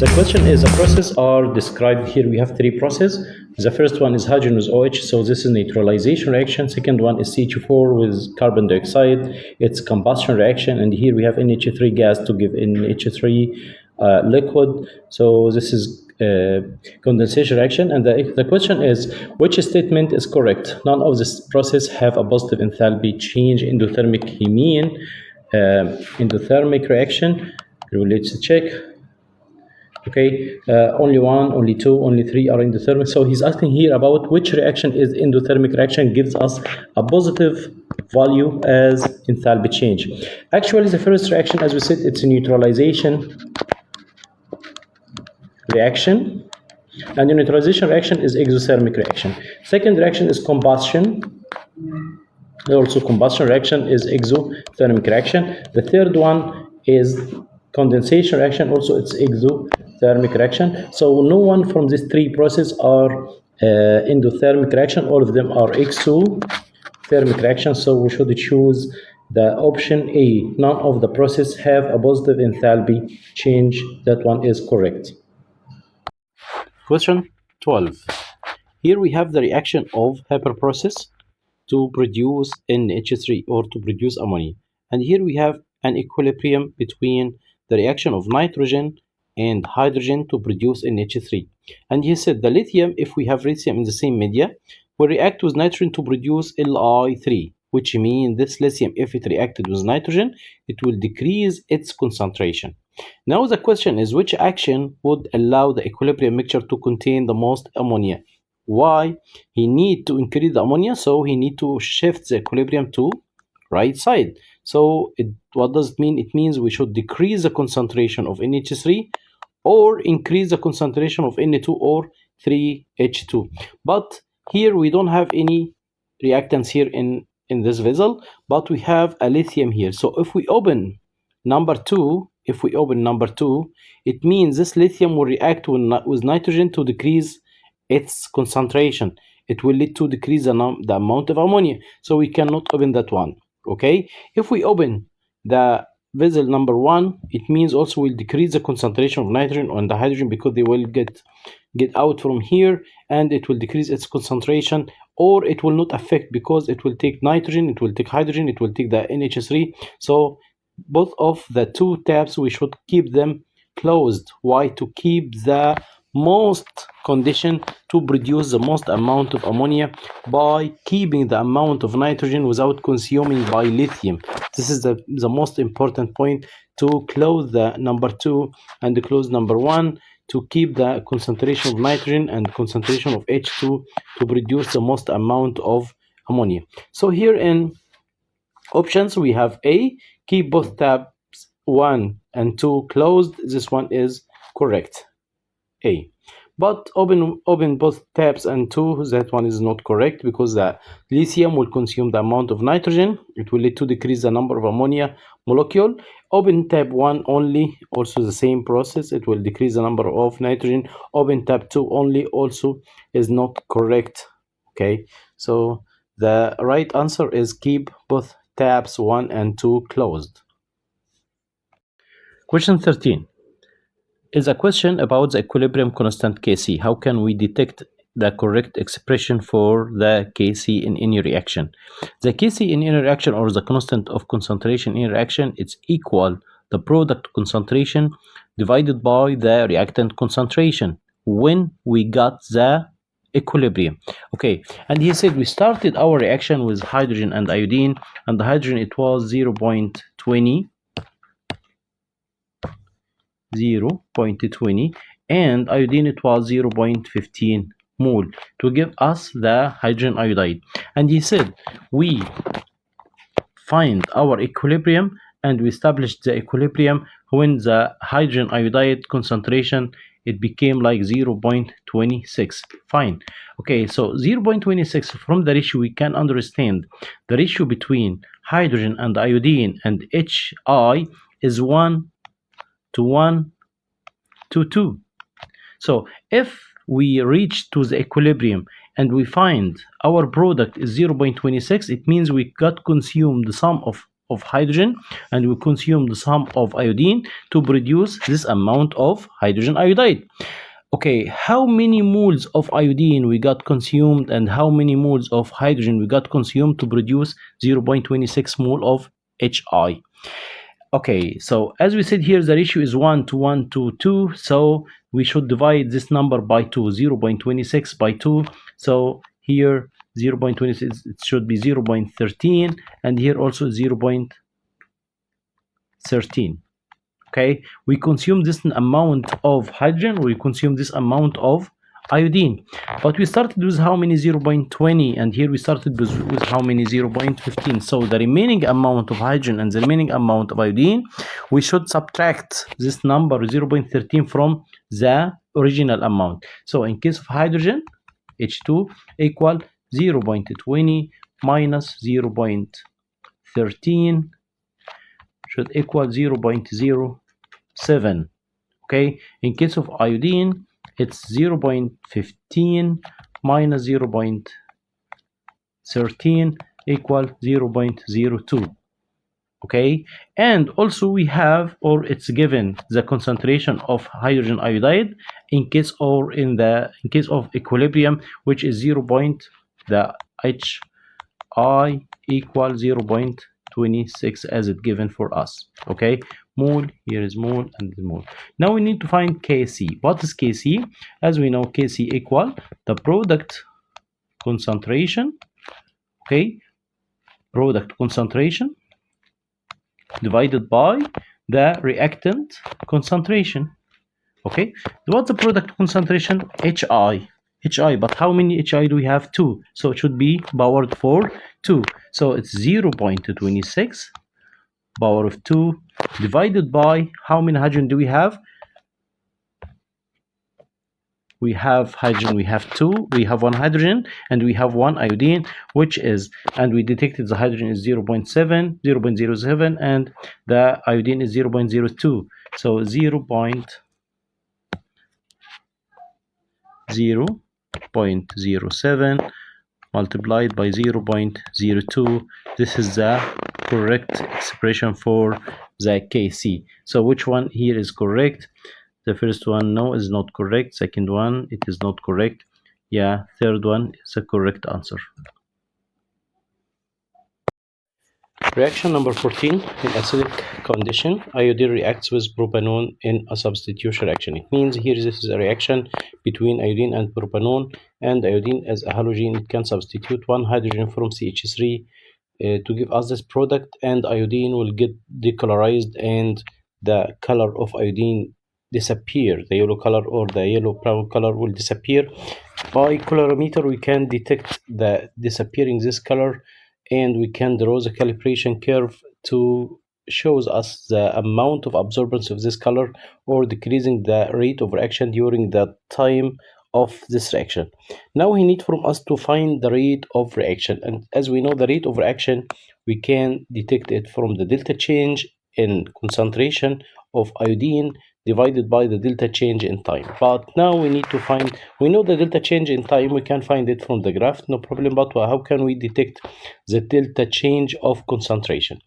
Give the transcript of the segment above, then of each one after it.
The question is, the processes are described here. We have three processes. The first one is hydrogen with OH, so this is neutralization reaction. Second one is CH4 with carbon dioxide. It's combustion reaction, and here we have NH3 gas to give NH3 liquid. So this is condensation reaction, and the question is, which statement is correct? None of this process have a positive enthalpy change. Endothermic hemine, endothermic reaction. Let's check. Okay, only one, only two, only three are endothermic. So he's asking here about which reaction is endothermic reaction, gives us a positive value as enthalpy change. Actually, the first reaction, as we said, it's a neutralization reaction, and the neutralization reaction is exothermic reaction. Second reaction is combustion. Also, combustion reaction is exothermic reaction. The third one is condensation reaction, also it's exothermic reaction. So no one from these three processes are endothermic reaction. All of them are exothermic reaction. So we should choose the option A. None of the processes have a positive enthalpy change. That one is correct. Question 12. Here we have the reaction of HAPER process to produce NH3 or to produce ammonia. And here we have an equilibrium between the reaction of nitrogen and hydrogen to produce NH3. And he said the lithium, if we have lithium in the same media, will react with nitrogen to produce Li3, which means this lithium, if it reacted with nitrogen, it will decrease its concentration. Now the question is, which action would allow the equilibrium mixture to contain the most ammonia? Why? He need to increase the ammonia, so he need to shift the equilibrium to right side. So what does it mean? It means we should decrease the concentration of NH3 or increase the concentration of Na2 or 3H2. But here we don't have any reactants here in this vessel, but we have a lithium here. So if we open number 2, it means this lithium will react with nitrogen to decrease its concentration. It will lead to decrease the amount of ammonia. So we cannot open that one. Okay, if we open the vessel number 1, it means also will decrease the concentration of nitrogen on the hydrogen, because they will get out from here, and it will decrease its concentration, or it will not affect because it will take nitrogen, it will take hydrogen, it will take the NH3. So both of the two tabs we should keep them closed. Why? To keep the most condition to produce the most amount of ammonia by keeping the amount of nitrogen without consuming by lithium. This is the most important point, to close the number 2 and to close number 1, to keep the concentration of nitrogen and concentration of H2 to produce the most amount of ammonia. So here in options we have A, keep both tabs 1 and 2 closed. This one is correct, A. But open both tabs and 2, that one is not correct, because the lithium will consume the amount of nitrogen. It will lead to decrease the number of ammonia molecule. Open tab 1 only, also the same process, it will decrease the number of nitrogen. Open tab 2 only, also is not correct. Okay, so the right answer is keep both tabs 1 and 2 closed. Question 13 is a question about the equilibrium constant Kc. How can we detect the correct expression for the Kc in any reaction? The Kc in any reaction, or the constant of concentration in reaction, it's equal the product concentration divided by the reactant concentration when we got the equilibrium. Okay, and he said we started our reaction with hydrogen and iodine, and the hydrogen it was 0.20 and iodine it was 0.15 mole to give us the hydrogen iodide. And he said we find our equilibrium, and we established the equilibrium when the hydrogen iodide concentration it became like 0.26. Fine. Okay, so 0.26, from the ratio we can understand the ratio between hydrogen and iodine and Hi is 1 to 1 to 2. So if we reach to the equilibrium and we find our product is 0.26, it means we got consumed the sum of of hydrogen, and we consume the sum of iodine to produce this amount of hydrogen iodide. Okay, how many moles of iodine we got consumed and how many moles of hydrogen we got consumed to produce 0.26 mole of HI? Okay, so as we said here, the ratio is 1 to 1 to 2, so we should divide this number by 2, 0.26 by 2. So here 0.26, it should be 0.13, and here also 0.13. Okay, we consume this amount of hydrogen, we consume this amount of iodine, but we started with how many? 0.20, and here we started with how many? 0.15. so the remaining amount of hydrogen and the remaining amount of iodine, we should subtract this number 0.13 from the original amount. So in case of hydrogen, H2 equal 0.20 minus 0.13 should equal 0.07. Okay, in case of iodine, it's 0.15 minus 0.13 equal 0.02. Okay, and also we have, or it's given, the concentration of hydrogen iodide in case of equilibrium, which is the HI equal 0.26 as it given for us. Okay, mole, here is mole and mole. Now we need to find Kc. What is Kc? As we know, Kc equal the product concentration, okay, product concentration divided by the reactant concentration. Okay, what's the product concentration? HI, but how many HI do we have? 2, so it should be powered for 2, so it's 0.26 power of 2 divided by how many hydrogen do we have? We have hydrogen, we have 2, we have 1 hydrogen, and we have 1 iodine, which is, and we detected the hydrogen is 0.07, and the iodine is 0.02, so 0.07 multiplied by 0.02. This is the correct expression for the Kc. So which one here is correct? The first one, no, is not correct. Second one, it is not correct. Yeah, third one is a correct answer. Reaction number 14. In acidic condition, iodine reacts with propanone in a substitution reaction. It means here this is a reaction between iodine and propanone, and iodine as a halogen, it can substitute 1 hydrogen from CH3 to give us this product, and iodine will get decolorized and the color of iodine disappear. The yellow color or the yellow brown color will disappear. By colorimeter we can detect the disappearing this color, and we can draw the calibration curve to shows us the amount of absorbance of this color or decreasing the rate of reaction during the time of this reaction. Now we need from us to find the rate of reaction, and as we know the rate of reaction, we can detect it from the delta change in concentration of iodine divided by the delta change in time. But now we need to find, we know the delta change in time, we can find it from the graph, no problem, but how can we detect the delta change of concentration?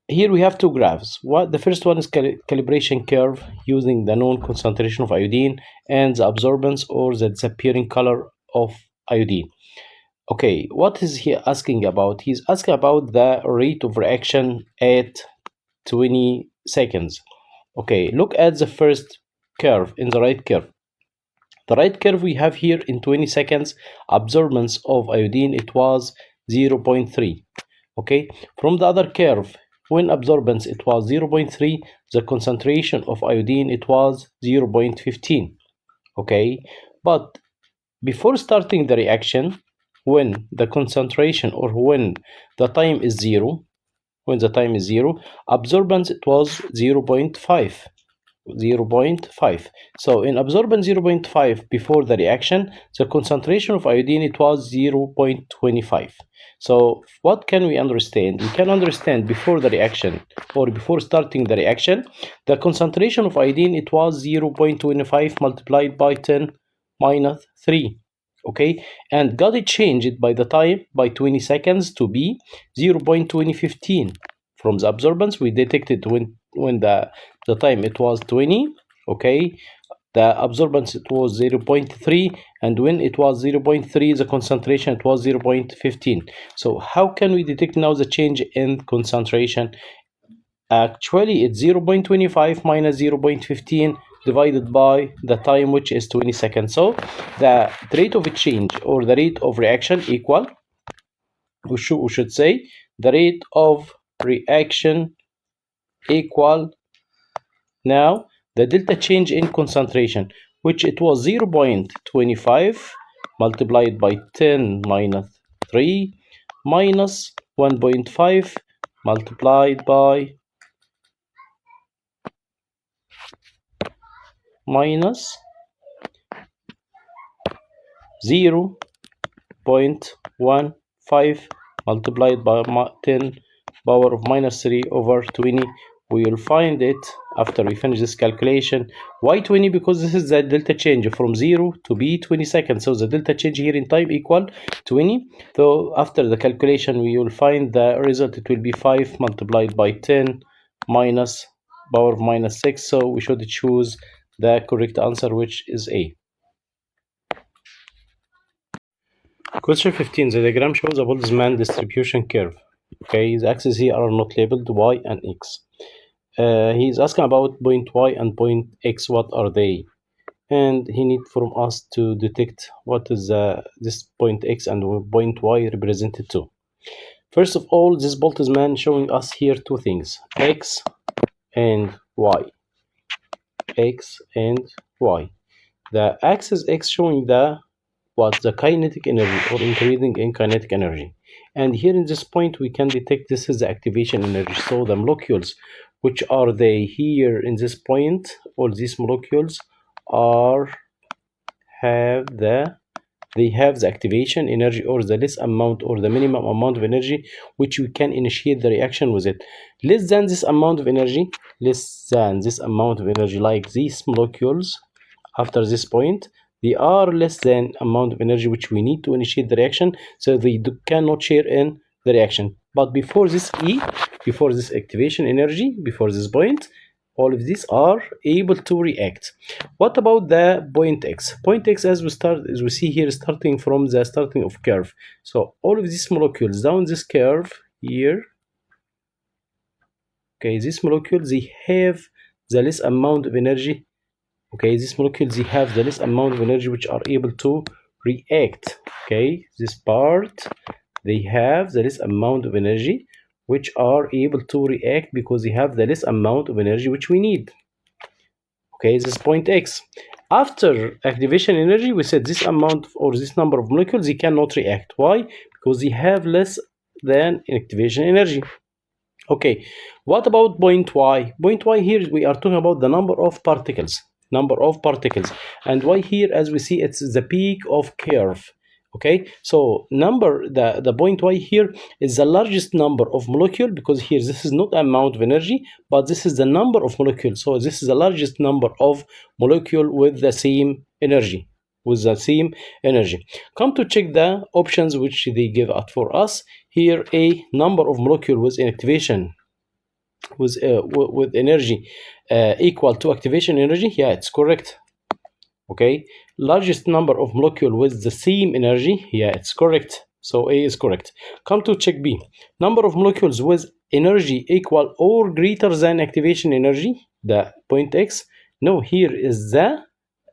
Here we have two graphs. The first one is calibration curve using the known concentration of iodine and the absorbance or the disappearing color of iodine. Okay, what is he asking about? He's asking about the rate of reaction at 20 seconds. Okay, look at the first curve in the right curve. The right curve we have here in 20 seconds, absorbance of iodine, it was 0.3. Okay, from the other curve, when absorbance it was 0.3, the concentration of iodine it was 0.15. Okay, but before starting the reaction, when the concentration or when the time is 0, absorbance it was 0.5. So in absorbance 0.5 before the reaction, the concentration of iodine it was 0.25. So what can we understand? We can understand before the reaction or before starting the reaction, the concentration of iodine it was 0.25 multiplied by 10 minus 3. Okay, and got it changed by the time by 20 seconds to be 0.2015 from the absorbance. We detected when the time it was 20, okay, the absorbance it was 0.3, and when it was 0.3 the concentration it was 0.15. So how can we detect now the change in concentration? Actually it's 0.25 minus 0.15 divided by the time, which is 20 seconds. So the rate of change or the rate of reaction equal, we should say the rate of reaction equal now the delta change in concentration, which it was 0.25 multiplied by 10 minus 3 minus 1.5 multiplied by minus 0.15 multiplied by 10 power of minus 3 over 20. We will find it after we finish this calculation. Why 20? Because this is the delta change from 0 to be 20 seconds. So the delta change here in time equal 20. So after the calculation, we will find the result. It will be 5 multiplied by 10 minus power of minus 6. So we should choose the correct answer, which is A. Question 15. The diagram shows a Boltzmann distribution curve. Okay, the axes here are not labeled y and x. He's asking about point y and point x. What are they? And he needs from us to detect what is this point x and point y represented to. First of all, this Boltzmann showing us here two things: x and y. X and y. The axis x showing the kinetic energy or increasing in kinetic energy, and here in this point we can detect this is the activation energy. So the molecules, which are they here in this point, all these molecules have the activation energy, or the less amount or the minimum amount of energy which we can initiate the reaction with it. Less than this amount of energy, like these molecules after this point, they are less than amount of energy which we need to initiate the reaction, so they cannot share in the reaction. But before this before this activation energy, before this point, all of these are able to react. What about the point x? Point x, as we see here, starting from the starting of curve. So all of these molecules down this curve here, okay, these molecules, they have the less amount of energy. Okay, these molecules, they have the less amount of energy which are able to react. Okay, this part, they have the less amount of energy which are able to react because they have the less amount of energy which we need. Okay, this is point x. After activation energy, we said this amount or this number of molecules, they cannot react. Why? Because they have less than activation energy. Okay, what about point y? Point y here, we are talking about the number of particles. And y here, as we see, it's the peak of curve. Okay, so the point y here is the largest number of molecule, because here this is not amount of energy, but this is the number of molecules. So this is the largest number of molecule with the same energy. Come to check the options which they give out for us. Here, a number of molecule with inactivation with energy equal to activation energy. Yeah, it's correct. Okay, largest number of molecule with the same energy. Yeah, it's correct. So A is correct. Come to check B. Number of molecules with energy equal or greater than activation energy, the point X. No, here is the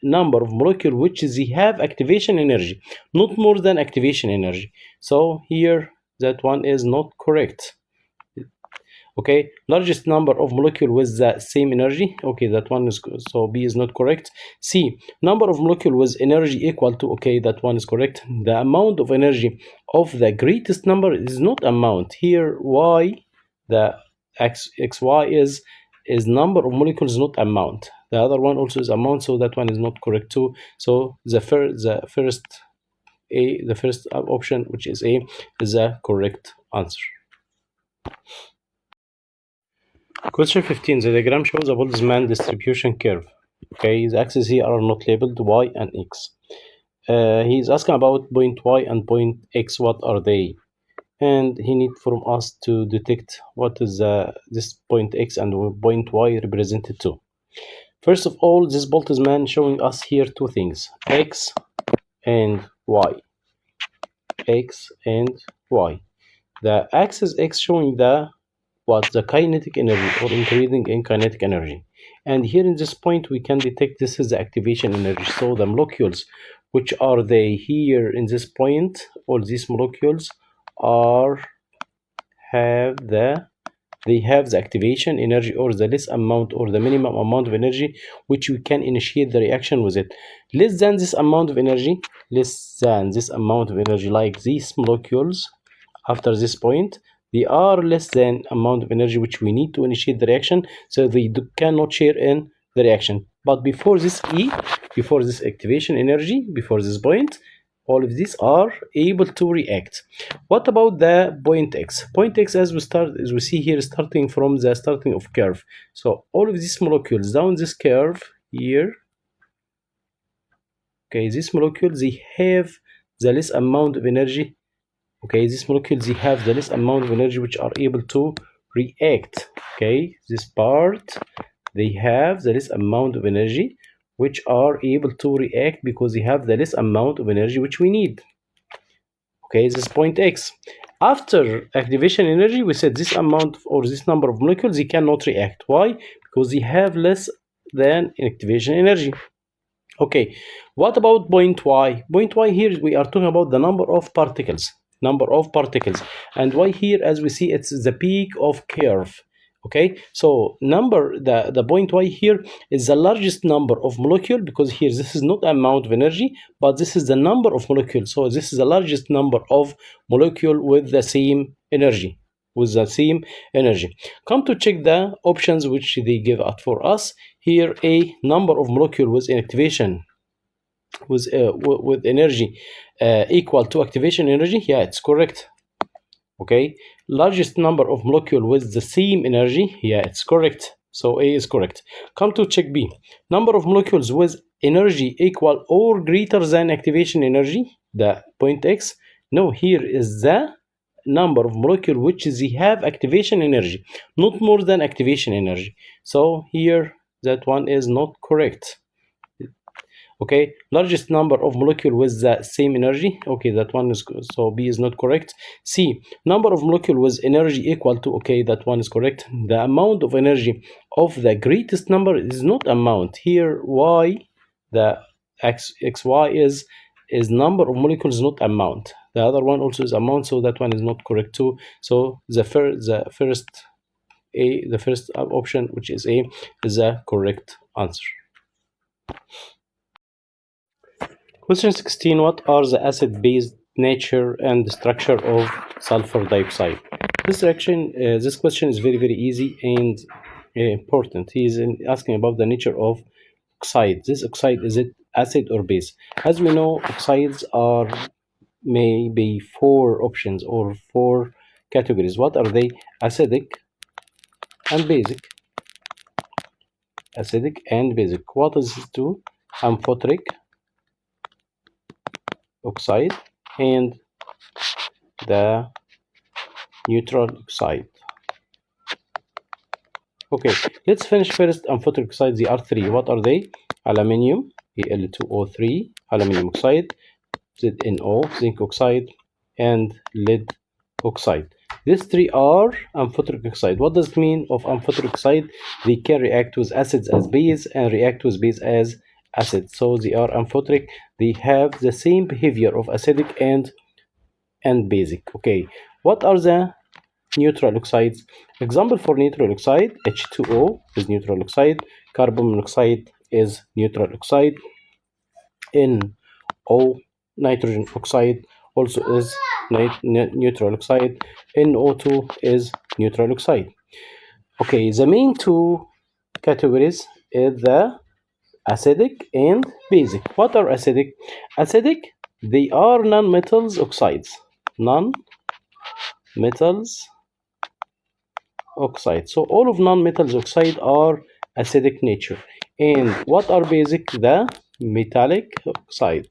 number of molecule which they have activation energy, not more than activation energy. So here that one is not correct. Okay, largest number of molecule with the same energy. Okay, that one is good. So B is not correct. C, number of molecule with energy equal to. Okay, that one is correct. The amount of energy of the greatest number is not amount. Here Y, the XY is number of molecules, not amount. The other one also is amount, so that one is not correct too. So the first option, which is A, is the correct answer. Question 15. The diagram shows a Boltzmann distribution curve. Okay, the axes here are not labeled y and x. He's asking about point y and point x. What are they? and he need from us to detect what is this point X and point Y represented to. First of all, this Boltzmann showing us here two things, X and Y. X and Y. The axis X showing the kinetic energy or increasing in kinetic energy. And here in this point we can detect this is the activation energy. So the molecules which are they here in this point, all these molecules are they have the activation energy or the less amount or the minimum amount of energy which we can initiate the reaction with it. Less than this amount of energy, like these molecules after this point, they are less than amount of energy which we need to initiate the reaction, so they cannot share in the reaction. But before this before this activation energy, before this point, all of these are able to react. What about the point X? Point X, as we see here, starting from the starting of curve. So all of these molecules down this curve here, okay, these molecules, they have the less amount of energy. Okay, these molecules, they have the less amount of energy which are able to react. Okay, this part, they have the less amount of energy which are able to react because they have the less amount of energy which we need. Okay, this is point X. After activation energy, we said this amount or this number of molecules, they cannot react. Why? Because they have less than activation energy. Okay, what about point Y? Point Y here, we are talking about the number of particles. And Y here, as we see, it's the peak of curve. Okay, so the point Y here is the largest number of molecule, because here this is not amount of energy, but this is the number of molecules. So this is the largest number of molecule with the same energy. Come to check the options which they give out for us. Here, a number of molecule with activation with energy equal to activation energy. Yeah, it's correct. Okay, largest number of molecule with the same energy. Yeah, it's correct. So A is correct. Come to check B. Number of molecules with energy equal or greater than activation energy, the point X. No, here is the number of molecule which they have activation energy, not more than activation energy. So here that one is not correct. Okay, largest number of molecule with the same energy. Okay, that one is good. So B is not correct. C, number of molecule with energy equal to. Okay, that one is correct. The amount of energy of the greatest number is not amount. Here Y, the XY is number of molecules, not amount. The other one also is amount, so that one is not correct too. So the first option, which is A, is the correct answer. Question 16. What are the acid-base nature and structure of sulfur dioxide? This question is very, very easy and important. He is asking about the nature of oxide. This oxide, is it acid or base? As we know, oxides are maybe four options or four categories. What are they? Acidic and basic. Acidic and basic. What is this two? Amphoteric oxide and the neutral oxide. Okay, let's finish first amphoteric oxides. There are three. What are they? Aluminium, Al2O3, aluminum oxide, ZNO, zinc oxide, and lead oxide. These three are amphoteric oxide. What does it mean of amphoteric oxide? They can react with acids as base and react with base as acid. So they are amphoteric. They have the same behavior of acidic and basic. Okay, what are the neutral oxides? Example for neutral oxide: H2O is neutral oxide, carbon monoxide is neutral oxide, NO, nitrogen oxide, also is neutral oxide, NO2 is neutral oxide. Okay, the main two categories is the acidic and basic. What are acidic? Acidic, they are non-metals oxides. Non-metals oxide. So all of non-metals oxide are acidic nature. And what are basic? The metallic oxide.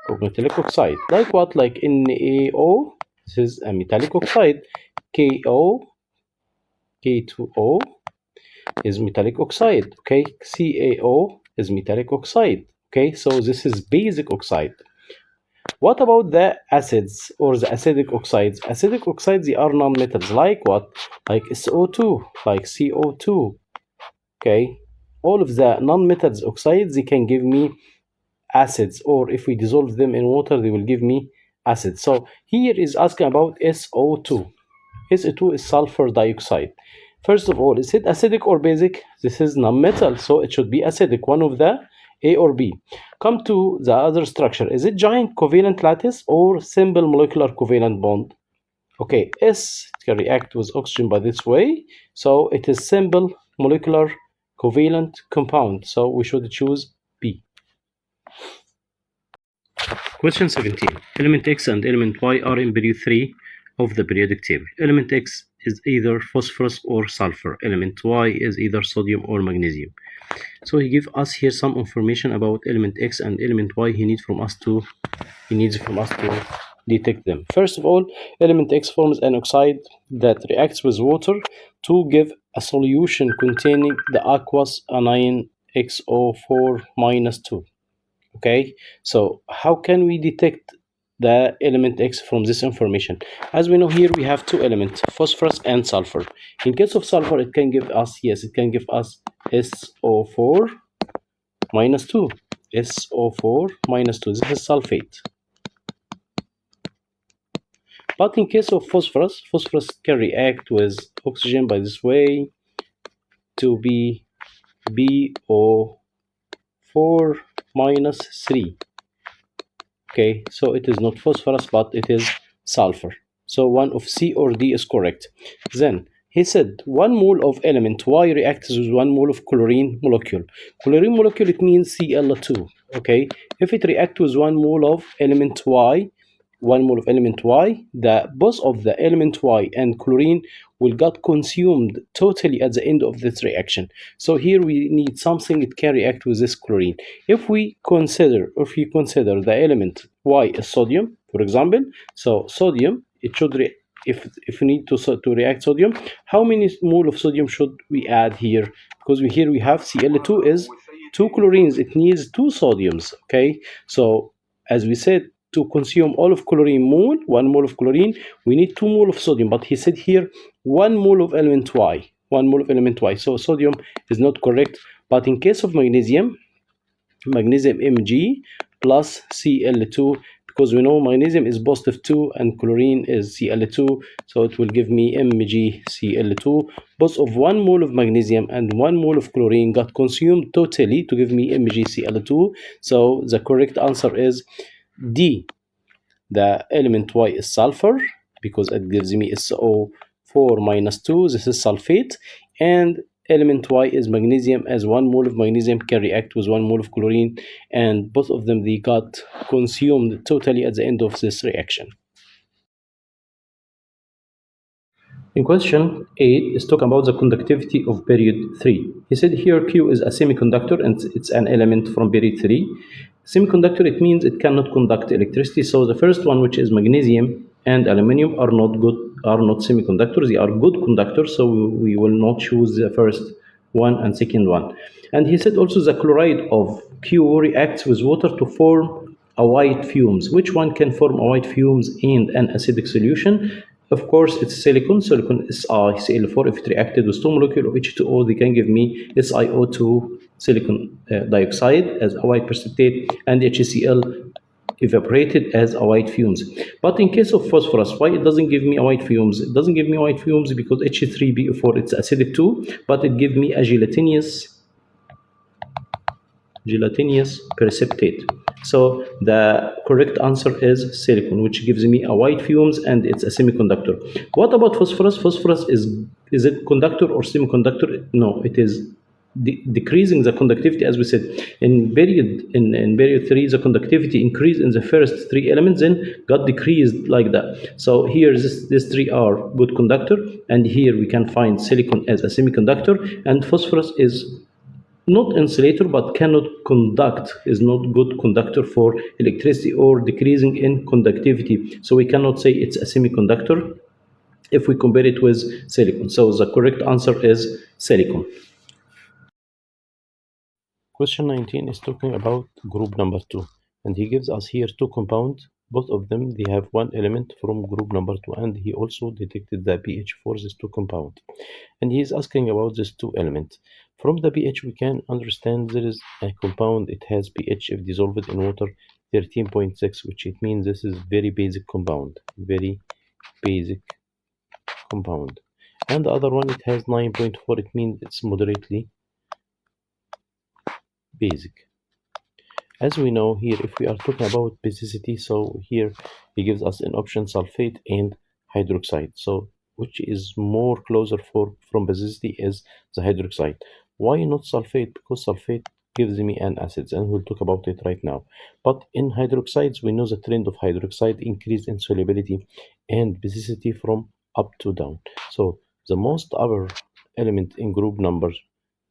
Or metallic oxide. Like what? Like NaO, This is a metallic oxide. KO, K2O is metallic oxide. Okay, CaO is metallic oxide. Okay, so this is basic oxide. What about the acids or the acidic oxides? Acidic oxides, they are non-metals, like what? Like SO2, like CO2. Okay, all of the non-metals oxides, they can give me acids, or if we dissolve them in water, they will give me acids. So here is asking about SO2. SO2 is sulfur dioxide. First of all, is it acidic or basic? This is non-metal, so it should be acidic, one of the A or B. Come to the other structure. Is it giant covalent lattice or simple molecular covalent bond? Okay, S can react with oxygen by this way, so it is simple molecular covalent compound, so we should choose B. Question 17. Element X and element Y are in period 3 of the periodic table. Element X is either phosphorus or sulfur. Element Y is either sodium or magnesium. So he gives us here some information about element X and element Y. He needs from us to detect them. First of all, element X forms an oxide that reacts with water to give a solution containing the aqueous anion XO4 minus 2. Okay, so how can we detect the element X from this information? As we know, here we have two elements, phosphorus and sulfur. In case of sulfur, it can give us, yes, it can give us SO4 minus 2. SO4 minus 2, this is sulfate. But in case of phosphorus, phosphorus can react with oxygen by this way to be BO4 minus 3. Okay, so it is not phosphorus, but it is sulfur. So one of C or D is correct. Then he said 1 mole of element Y reacts with 1 mole of chlorine molecule. Chlorine molecule, it means Cl2. Okay, if it reacts with 1 mole of element Y, 1 mole of element Y, both of the element Y and chlorine will get consumed totally at the end of this reaction. So here we need something it can react with this chlorine. If we consider the element Y is sodium, for example, so sodium, it should if we need to react sodium, how many mole of sodium should we add here? Because here we have Cl2 is 2 chlorines, it needs 2 sodiums. Okay, so as we said, to consume all of chlorine mole, 1 mole of chlorine, we need 2 mole of sodium. But he said here 1 mole of element Y, 1 mole of element Y. So sodium is not correct. But in case of magnesium, magnesium Mg plus Cl2, because we know magnesium is positive 2 and chlorine is Cl2, so it will give me MgCl2. Both of 1 mole of magnesium and 1 mole of chlorine got consumed totally to give me MgCl2. So the correct answer is D. The element Y is sulfur because it gives me SO4 minus 2. This is sulfate. And element Y is magnesium, as 1 mole of magnesium can react with 1 mole of chlorine, and both of them, they got consumed totally at the end of this reaction. In question 8 is talking about the conductivity of period 3. He said here Q is a semiconductor and it's an element from period 3. Semiconductor, it means it cannot conduct electricity. So the first one, which is magnesium and aluminum, are not semiconductors. They are good conductors, so we will not choose the first one and second one. And he said also the chloride of Q reacts with water to form a white fumes. Which one can form a white fumes in an acidic solution? Of course, it's silicon. Silicon SiCl4. If it reacted with 2 molecules of H2O, they can give me SiO2 silicon dioxide as a white precipitate, and HCl evaporated as a white fumes. But in case of phosphorus, why it doesn't give me a white fumes? It doesn't give me white fumes because H3BO4, it's acidic too, but it gives me a gelatinous precipitate. So the correct answer is silicon, which gives me a white fumes, and it's a semiconductor. What about phosphorus? Phosphorus is it conductor or semiconductor? No, it is decreasing the conductivity, as we said. In period 3, the conductivity increased in the first 3 elements, then got decreased like that. So here these 3 are good conductor, and here we can find silicon as a semiconductor, and phosphorus is Not insulator, but cannot conduct, is not good conductor for electricity or decreasing in conductivity. So we cannot say it's a semiconductor if we compare it with silicon. So the correct answer is silicon. Question 19 is talking about group number 2, and he gives us here two compounds. Both of them, they have one element from group number 2, and he also detected the pH for these two compounds. And he is asking about these two elements. From the pH, we can understand there is a compound, it has pH if dissolved in water 13.6, which it means this is very basic compound, very basic compound. And the other one, it has 9.4, it means it's moderately basic. As we know here, if we are talking about basicity, so here he gives us an option sulfate and hydroxide. So which is more closer for from basicity is the hydroxide. Why not sulfate? Because sulfate gives me an acid, and we'll talk about it right now. But in hydroxides, we know the trend of hydroxide increase in solubility and basicity from up to down. So the most upper element in group number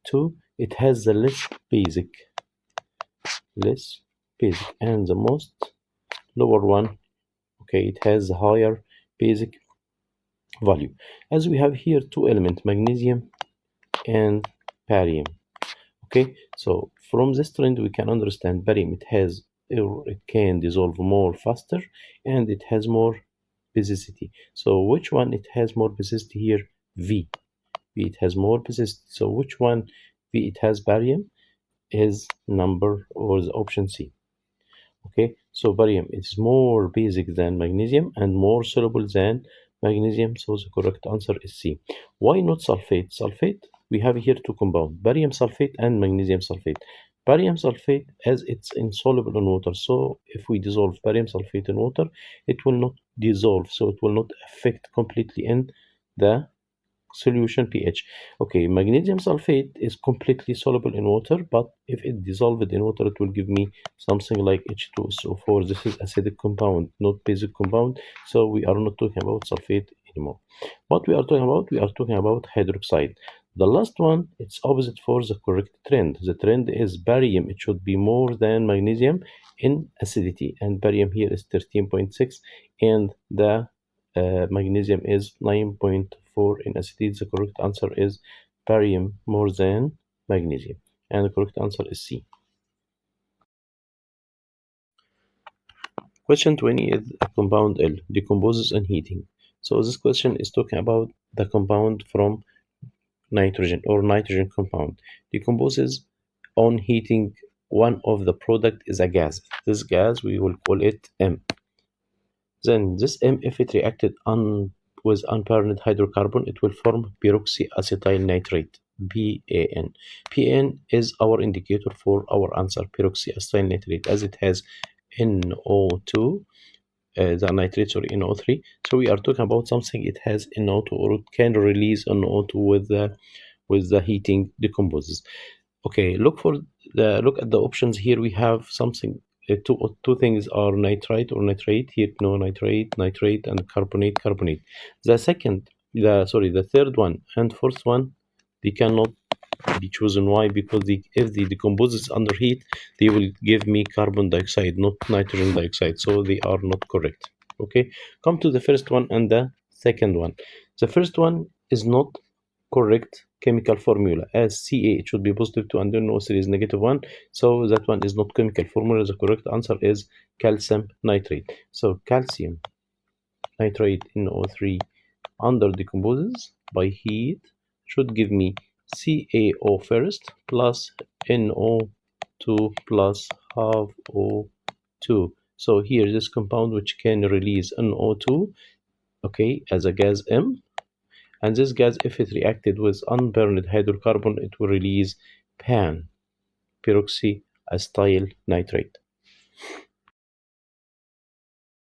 2, it has the less basic, and the most lower one, okay, it has a higher basic value. As we have here two elements, magnesium and barium. Okay, so from this trend we can understand barium, it has, or it can dissolve more faster, and it has more basicity. So which one it has more basicity here? V, it has more basicity. So which one V it has barium is number, or the option C. Okay, so barium is more basic than magnesium and more soluble than magnesium, so the correct answer is C. Why not sulfate? Sulfate, we have here two compounds, barium sulfate and magnesium sulfate. Barium sulfate, as it's insoluble in water, so if we dissolve barium sulfate in water, it will not dissolve, so it will not affect completely in the solution pH. Okay, magnesium sulfate is completely soluble in water, but if it dissolved in water, it will give me something like H2SO4. This is acidic compound, not basic compound. So we are not talking about sulfate anymore. What we are talking about? We are talking about hydroxide. The last one, it's opposite for the correct trend. The trend is barium. It should be more than magnesium in acidity, and barium here is 13.6, and the magnesium is 9.4 in acidity. The correct answer is barium more than magnesium, and the correct answer is C. Question 20 is a compound L decomposes on heating. So this question is talking about the compound from nitrogen, or nitrogen compound decomposes on heating. One of the product is a gas. This gas we will call it M. Then this M, if it reacted with unburned hydrocarbon, it will form peroxyacetyl nitrate, PAN. PAN is our indicator for our answer, peroxyacetyl nitrate, as it has NO2, the nitrates, or NO3. So we are talking about something, it has NO2, or it can release NO2 with the heating decomposes. Okay, look at the options here. We have something, two things are nitrite or nitrate. Here, no, nitrate, and carbonate. The third one and fourth one, they cannot be chosen. Why? Because if they decomposes under heat, they will give me carbon dioxide, not nitrogen dioxide. So they are not correct. Okay, come to the first one and the second one. The first one is not correct chemical formula, as Ca, it should be positive 2 and NO3 is negative 1. So that one is not chemical formula. The correct answer is calcium nitrate. So calcium nitrate NO3 under decomposes by heat should give me CaO first plus NO2 plus half O2. So here this compound which can release NO2, okay, as a gas M, and this gas, if it reacted with unburned hydrocarbon, it will release PAN, peroxyacetyl nitrate.